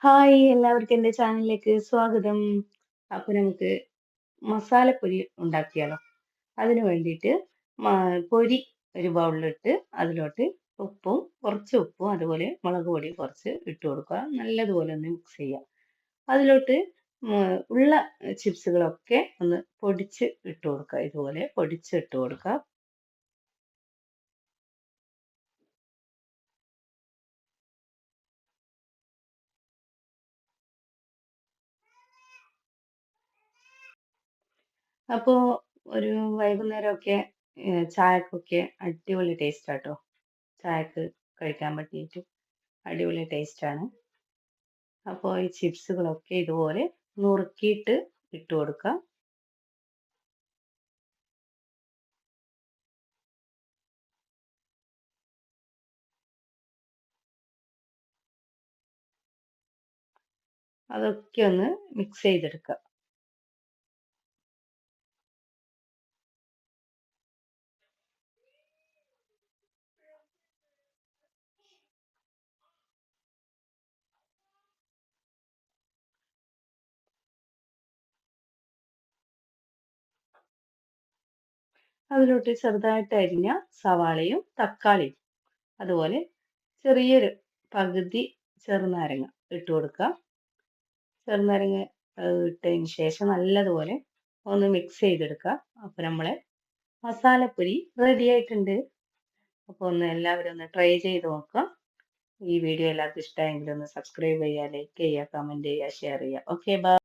Hi എല്ലാവർക്കും എൻ്റെ ചാനലിലേക്ക് സ്വാഗതം. അപ്പോൾ നമുക്ക് മസാലപ്പൊരി ഉണ്ടാക്കിയാലോ? അതിന് വേണ്ടിയിട്ട് പൊരി ഒരു ബൗളിലിട്ട് അതിലോട്ട് കുറച്ച് ഉപ്പും അതുപോലെ മുളക് പൊടി കുറച്ച് ഇട്ട് കൊടുക്കുക. നല്ലതുപോലെ ഒന്ന് മിക്സ് ചെയ്യുക. അതിലോട്ട് ഉള്ള ചിപ്സുകളൊക്കെ ഒന്ന് പൊടിച്ച് ഇട്ട് കൊടുക്കുക. ഇതുപോലെ പൊടിച്ച് ഇട്ട് കൊടുക്കുക. അപ്പോൾ ഒരു വൈകുന്നേരമൊക്കെ ചായക്കൊക്കെ അടിപൊളി ടേസ്റ്റ് ആട്ടോ. ചായക്ക് കഴിക്കാൻ പറ്റിയിട്ട് അടിപൊളി ടേസ്റ്റാണ്. അപ്പോൾ ഈ ചിപ്സുകളൊക്കെ ഇതുപോലെ നുറുക്കിയിട്ട് ഇട്ട് കൊടുക്കുക. അതൊക്കെ ഒന്ന് മിക്സ് ചെയ്തെടുക്കുക. അതിലോട്ട് ചെറുതായിട്ട് അരിഞ്ഞ സവാളയും തക്കാളിയും അതുപോലെ ചെറിയൊരു പകുതി ചെറുനാരങ്ങ ഇട്ട് കൊടുക്കുക. ചെറുനാരങ്ങ ഇട്ടതിന് ശേഷം നല്ലതുപോലെ ഒന്ന് മിക്സ് ചെയ്തെടുക്കുക. അപ്പോൾ നമ്മളെ മസാലപ്പൊരി റെഡി ആയിട്ടുണ്ട്. അപ്പോൾ എല്ലാവരും ഒന്ന് ട്രൈ ചെയ്ത് നോക്കുക. ഈ വീഡിയോ എല്ലാവർക്കും ഇഷ്ടമായെങ്കിൽ ഒന്ന് സബ്സ്ക്രൈബ് ചെയ്യുക, ലൈക്ക് ചെയ്യുക, കമൻറ്റ് ചെയ്യുക, ഷെയർ ചെയ്യുക. Okay, by.